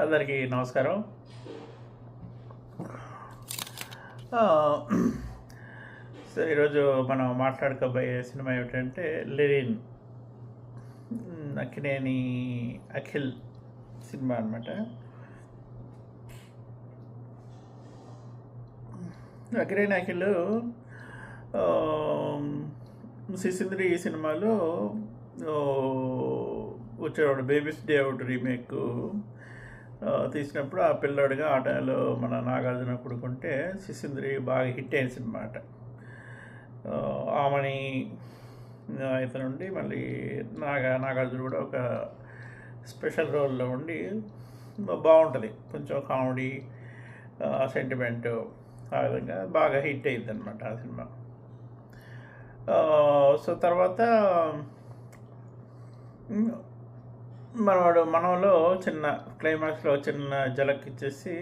అందరికీ నమస్కారం. ఆ, సో ఈరోజు మనం మాట్లాడుకోబోయే సినిమా ఏమిటంటే లెనిన్, అక్కినేని అఖిల్ సినిమా అనమాట. అక్కినేని అఖిల్ ఆ, సిసింద్రి సినిమాలో ఆ, వచ్చేవాడు. బేబీస్ డే అవుట్ రీమేక్ తీసినప్పుడు ఆ పిల్లాడిగా ఆటలో మన నాగార్జున కొడుకుంటే సిసింద్రి బాగా హిట్ అయిన సినిమా అట. ఆమని ఇతను ఉండి మళ్ళీ నాగార్జున కూడా ఒక స్పెషల్ రోల్లో ఉండి బాగుంటుంది. కొంచెం కామెడీ, సెంటిమెంట్, ఆ విధంగా బాగా హిట్ అయింది అనమాట ఆ సినిమా. సో తర్వాత మనలో చిన్న క్లైమాక్స్లో చిన్న ఝలక్ ఇచ్చేసి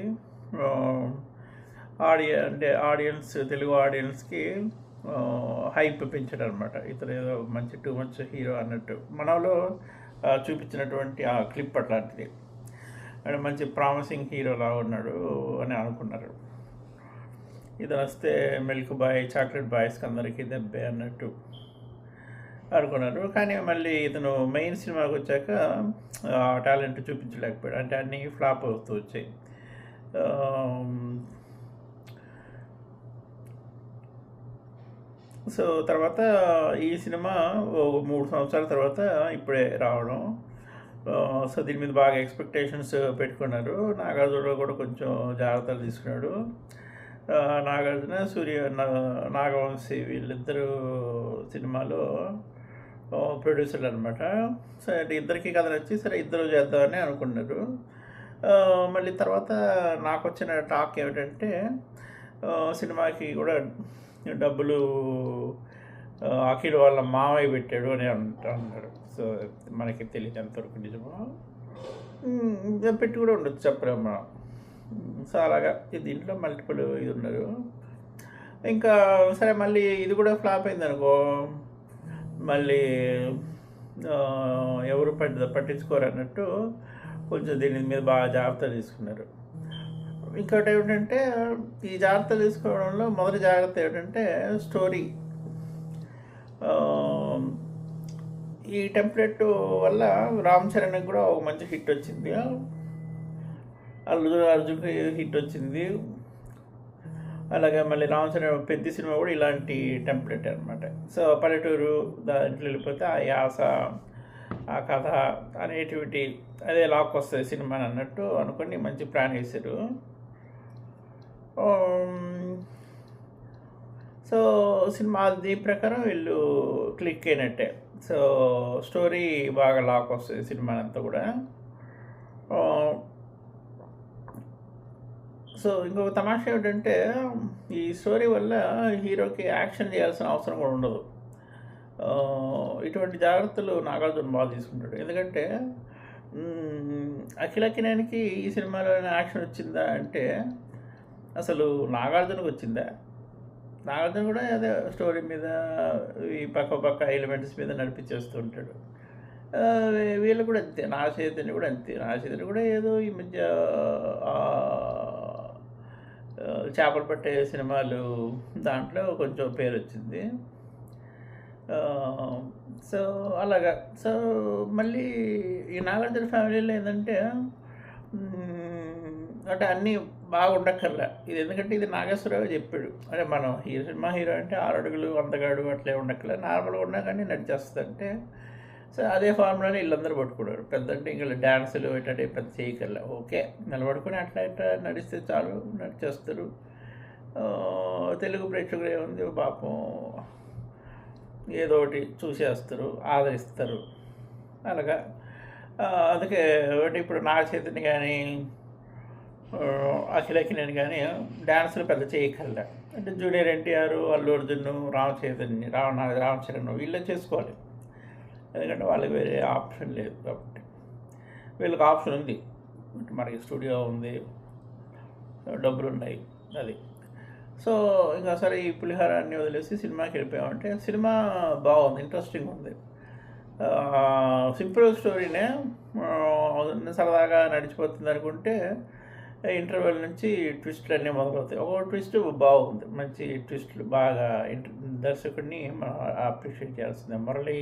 ఆడియన్స్, తెలుగు ఆడియన్స్కి హైప్ పెంచాడు అనమాట. ఇతను ఏదో మంచి టూ మచ్ హీరో అన్నట్టు మనలో చూపించినటువంటి ఆ క్లిప్ అట్లాంటిది. అంటే మంచి ప్రామిసింగ్ హీరోలా ఉన్నాడు అని అనుకున్నారు. ఇతను వస్తే మిల్క్ బాయ్, చాక్లెట్ బాయ్స్కి అందరికీ దెబ్బే అన్నట్టు అనుకున్నారు. కానీ మళ్ళీ ఇతను మెయిన్ సినిమాకి వచ్చాక టాలెంట్ చూపించలేకపోయాడు. అంటే అన్నీ ఫ్లాప్ అవుతూ వచ్చాయి. సో తర్వాత ఈ సినిమా 3 సంవత్సరాల తర్వాత ఇప్పుడే రావడం. సో దీని మీద బాగా ఎక్స్పెక్టేషన్స్ పెట్టుకున్నారు. నాగార్జున కూడా కొంచెం జాగ్రత్తలు తీసుకున్నాడు. నాగార్జున, నాగవంశీ వీళ్ళిద్దరూ సినిమాలో ప్రొడ్యూసర్లు అనమాట. సరే ఇద్దరికి కథ నచ్చి సరే ఇద్దరు చేద్దామని అనుకున్నారు. మళ్ళీ తర్వాత నాకు వచ్చిన టాక్ ఏమిటంటే సినిమాకి కూడా డబ్బులు అఖిల్ వాళ్ళ మామయ్య పెట్టాడు అని అంటున్నారు. సో మనకి తెలియదు ఎంతవరకు నిజమో, పెట్టి కూడా ఉండొచ్చు, చెప్పలేము మనం. సో అలాగా దీంట్లో మల్టిపుల్ ఇది ఉన్నారు. ఇంకా సరే మళ్ళీ ఇది కూడా ఫ్లాప్ అయింది అనుకో, మళ్ళీ ఎవరు పట్టించుకోరు అన్నట్టు కొంచెం దీని మీద బాగా జాగ్రత్త తీసుకున్నారు. ఇంకోటి ఏమిటంటే ఈ జాగ్రత్త తీసుకోవడంలో మొదటి జాగ్రత్త ఏమిటంటే స్టోరీ. ఈ టెంప్లెట్ వల్ల రామ్ చరణ్కి కూడా ఒక మంచి హిట్ వచ్చింది, అర్జున్కి హిట్ వచ్చింది. అలాగే మళ్ళీ రామ్ చరణ్ పెద్ద సినిమా కూడా ఇలాంటి టెంప్లెట్ అనమాట. సో పల్లెటూరు దాంట్లో వెళ్ళిపోతే ఆ యాస, ఆ కథ, ఆ నేటివిటీ అదే లాక్ వస్తుంది సినిమా అన్నట్టు అనుకుని మంచి ప్లాన్ వేశారు. సో సినిమా దీని ప్రకారం వీళ్ళు క్లిక్ అయినట్టే. సో స్టోరీ బాగా లాక్ వస్తుంది సినిమా అంతా కూడా. సో ఇంకొక తమాషా ఏమిటంటే ఈ స్టోరీ వల్ల హీరోకి యాక్షన్ చేయాల్సిన అవసరం కూడా ఉండదు. ఇటువంటి జాగ్రత్తలు నాగార్జున బాగా తీసుకుంటాడు. ఎందుకంటే అఖిలకినేనికి ఈ సినిమాలో యాక్షన్ వచ్చిందా అంటే అసలు నాగార్జునకు వచ్చిందా? నాగార్జున కూడా అదే స్టోరీ మీద ఈ పక్క ఎలిమెంట్స్ మీద నడిపించేస్తూ ఉంటాడు. వీళ్ళు కూడా అంతే, నా చైతన్య కూడా అంతే. నా చైతన్య కూడా ఏదో ఈ మధ్య చేపలు పట్టే సినిమాలు దాంట్లో కొంచెం పేరు వచ్చింది. సో అలాగా. సో మళ్ళీ ఈ నాగార్జున ఫ్యామిలీలో ఏంటంటే అంటే అన్నీ బాగా ఉండక్కర్లే. ఇది ఎందుకంటే ఇది నాగేశ్వరరావు చెప్పాడు. అంటే మనం సినిమా హీరో అంటే 6 అడుగులు 100 అడుగు అట్లే ఉండక్కర్లే, నార్మల్గా ఉన్నా కానీ నడిచేస్తుంది. అంటే సో అదే ఫార్ములాని వీళ్ళందరూ పట్టుకున్నారు. పెద్ద అంటే ఇంకా డ్యాన్సులు ఏంటంటే పెద్ద చేయకల్లా, ఓకే నిలబడుకొని అట్లా ఇట్లా నడిస్తే చాలు, నడిచేస్తారు. తెలుగు ప్రేక్షకులు ఏముంది పాపం ఏదో ఒకటి చూసేస్తారు, ఆదరిస్తారు. అలాగా అందుకే ఇప్పుడు నా చేతిని కానీ అఖిలకినేని కానీ డ్యాన్సులు పెద్ద చేయకల్లా. అంటే జూనియర్ ఎన్టీఆర్, అల్లు అర్జున్, రామ్ చరణ్ వీళ్ళే చేసుకోవాలి. ఎందుకంటే వాళ్ళకి వేరే ఆప్షన్ లేదు కాబట్టి. వీళ్ళకి ఆప్షన్ ఉంది, మనకి స్టూడియో ఉంది, డబ్బులు ఉన్నాయి, అది. సో ఇంకా సరే ఈ పులిహారాన్ని వదిలేసి సినిమాకి వెళ్ళిపోయామంటే సినిమా బాగుంది, ఇంట్రెస్టింగ్ ఉంది. సింపుల్ స్టోరీనే సరదాగా నడిచిపోతుంది అనుకుంటే ఇంటర్వెల్ నుంచి ట్విస్ట్లు అన్నీ మొదలవుతాయి. ఒక ట్విస్ట్ బాగుంది, మంచి ట్విస్ట్లు బాగా దర్శకుడిని మనం అప్రిషియేట్ చేయాల్సిందే. మురళీ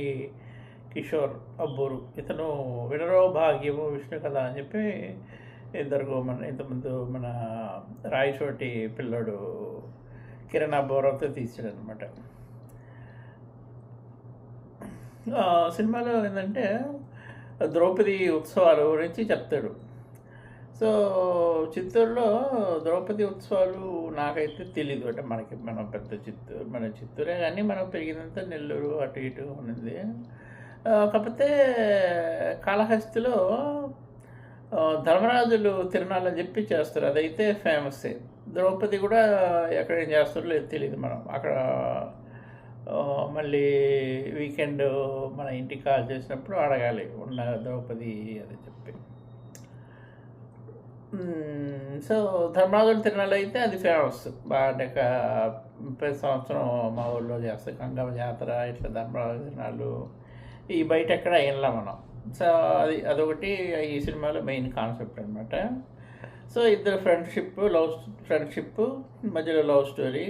కిషోర్ అబ్బూరు, ఇతను వినరో భాగ్యము విష్ణు కథ అని చెప్పి ఇంతకుముందు మన రాయచోటి పిల్లడు కిరణ్ అబ్బోరావుతో తీసాడనమాట. సినిమాలో ఏంటంటే ద్రౌపది ఉత్సవాల గురించి చెప్తాడు. సో చిత్తూరులో ద్రౌపది ఉత్సవాలు నాకైతే తెలీదు. అంటే మనం పెద్ద మన చిత్తూరే కానీ మనం పెరిగినంత నెల్లూరు అటు ఇటు ఉన్నది. కాకపోతే కాళహస్తిలో ధర్మరాజులు తిరణాలని చెప్పి చేస్తారు, అదైతే ఫేమస్సే. ద్రౌపది కూడా ఎక్కడ ఏం చేస్తారో లేదు తెలియదు. మనం అక్కడ మళ్ళీ వీకెండ్ మన ఇంటికి కాల్ చేసినప్పుడు అడగాలి ఉన్న ద్రౌపది అని చెప్పి. సో ధర్మరాజుల తిరణాలు అయితే అది ఫేమస్ బాగా. ప్రతి సంవత్సరం మా ఊళ్ళో చేస్తాయి గంగమ్మ జాతర, ఇట్లా ధర్మరాజు తిరణాలు ఈ బయట ఎక్కడ అయినలా మనం. సో అదొకటి ఈ సినిమాలో మెయిన్ కాన్సెప్ట్ అనమాట. సో ఇద్దరు ఫ్రెండ్షిప్ మధ్యలో లవ్ స్టోరీ.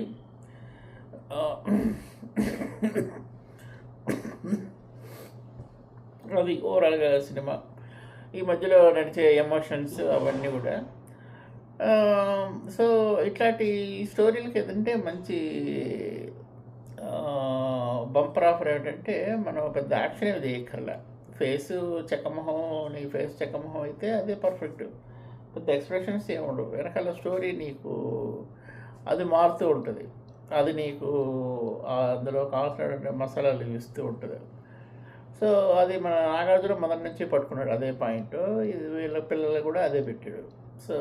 అది ఓవరాల్గా సినిమా. ఈ మధ్యలో నడిచే ఎమోషన్స్ అవన్నీ కూడా. సో ఇట్లాంటి స్టోరీలకి ఏదంటే మంచి బంపర్ ఆఫర్ ఏంటంటే మనం పెద్ద యాక్షన్ ఏమి చేయక్కర్లా. నీ ఫేస్ చెక్కమొహం అయితే అదే పర్ఫెక్ట్. పెద్ద ఎక్స్ప్రెషన్స్ ఏమి ఉండవు. వెనకాల స్టోరీ నీకు అది మారుతూ ఉంటుంది, అది నీకు అందులో కావాల్సిన మసాలాలు ఇస్తూ ఉంటుంది. సో అది మన నాగార్జున మొదటి నుంచి పట్టుకున్నాడు అదే పాయింట్. ఇది వీళ్ళ పిల్లలు కూడా అదే పెట్టాడు. సో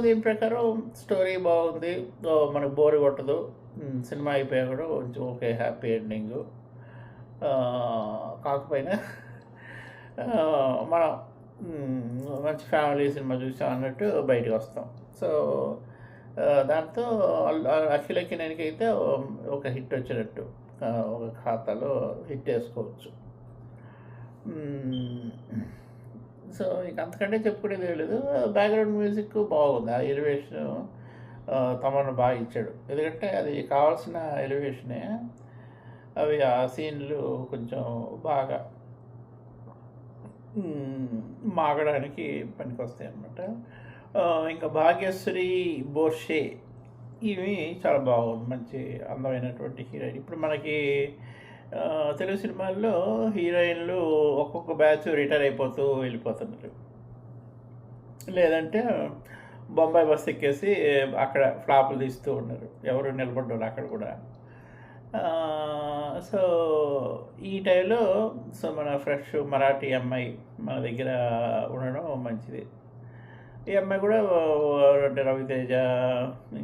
దీని ప్రకారం స్టోరీ బాగుంది, మనకు బోర్ కొట్టదు. సినిమా అయిపోయా కూడా కొంచెం ఓకే, హ్యాపీ ఎండింగు. కాకపోయినా మనం మంచి ఫ్యామిలీ సినిమా చూసాం అన్నట్టు బయటకు వస్తాం. సో దాంతో అఖిలకి నేనకైతే ఒక హిట్ వచ్చినట్టు, ఒక ఖాతాలో హిట్ వేసుకోవచ్చు. సో ఇంక అంతకంటే చెప్పుకునేది లేదు. బ్యాక్గ్రౌండ్ మ్యూజిక్ బాగుంది, ఆ ఎలివేషన్ తమను బాగా ఇచ్చాడు. ఎందుకంటే అది కావాల్సిన ఎలివేషనే. అవి ఆ సీన్లు కొంచెం బాగా మాగడానికి పనికొస్తాయి అన్నమాట. ఇంకా భాగ్యశ్రీ బోర్షే ఇవి చాలా బాగుంది, మంచి అందమైనటువంటి హీరోయిన్. ఇప్పుడు మనకి తెలుగు సినిమాల్లో హీరోయిన్లు ఒక్కొక్క బ్యాచ్ రిటైర్ అయిపోతూ వెళ్ళిపోతున్నారు, లేదంటే బొంబాయి బస్ ఎక్కేసి అక్కడ ఫ్లాపులు తీస్తూ ఉన్నారు, ఎవరు నిలబడ్డారు అక్కడ కూడా. సో ఈ టైంలో మన ఫ్రెష్ మరాఠీ అమ్మాయి మన దగ్గర ఉండడం మంచిది. ఈ అమ్మాయి కూడా అంటే రవితేజ,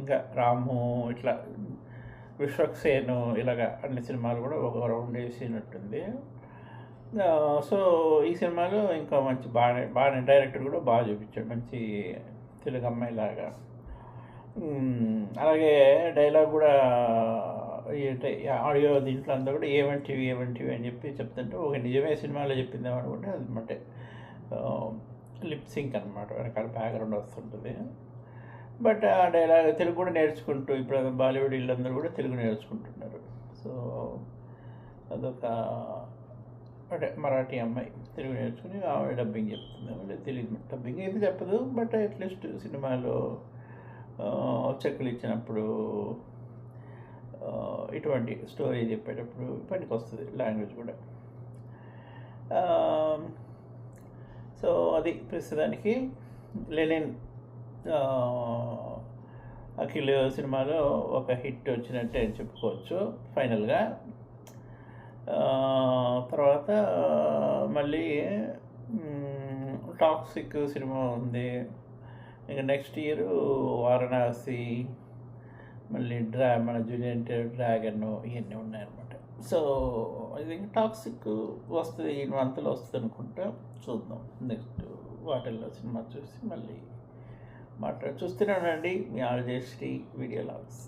ఇంకా రాము, ఇట్లా విశ్వక్సేను, ఇలాగ అన్ని సినిమాలు కూడా ఒక రౌండ్ వేసినట్టుంది. సో ఈ సినిమాలో ఇంకా మంచి బాగానే డైరెక్టర్ కూడా బాగా చూపించాడు, మంచి తెలుగు అమ్మాయిలాగా. అలాగే డైలాగ్ కూడా ఆడియో దీంట్లో అంతా కూడా ఏమంటివి అని చెప్పి చెప్తుంటే ఒక నిజమే సినిమాలో చెప్పింది అనుకుంటే అది అంటే లిప్ సింక్ అనమాట, వెనకాల బ్యాక్గ్రౌండ్ వస్తుంటుంది. బట్ ఆ డైలాగ్ తెలుగు కూడా నేర్చుకుంటూ ఇప్పుడు బాలీవుడ్ వీళ్ళందరూ కూడా తెలుగు నేర్చుకుంటున్నారు. సో అదొక అంటే మరాఠీ అమ్మాయి తెలుగు నేర్చుకుని ఆమె డబ్బింగ్ చెప్తుంది. అంటే తెలియదు, డబ్బింగ్ అయితే చెప్పదు, బట్ అట్లీస్ట్ సినిమాలో చెక్కులు ఇచ్చినప్పుడు ఇటువంటి స్టోరీ చెప్పేటప్పుడు పనికి వస్తుంది లాంగ్వేజ్ కూడా. సో అది ప్రస్తుతానికి లెనిన్ అఖిల్ సినిమాలో ఒక హిట్ వచ్చినట్టే అని చెప్పుకోవచ్చు ఫైనల్గా. తర్వాత మళ్ళీ టాక్సిక్ సినిమా ఉంది. ఇంకా నెక్స్ట్ ఇయర్ వారణాసి, మళ్ళీ మన జూనియర్ డ్రాగన్, ఇవన్నీ ఉన్నాయన్నమాట. సో ఇది టాక్సిక్ వస్తుంది, ఈ మంత్లో వస్తుంది అనుకుంటా, చూద్దాం. నెక్స్ట్ వాటిల్లో సినిమా చూసి మళ్ళీ చూస్తూనే ఉండండి మీ ఆర్జేశ్రీ వీడియో లాగ్స్.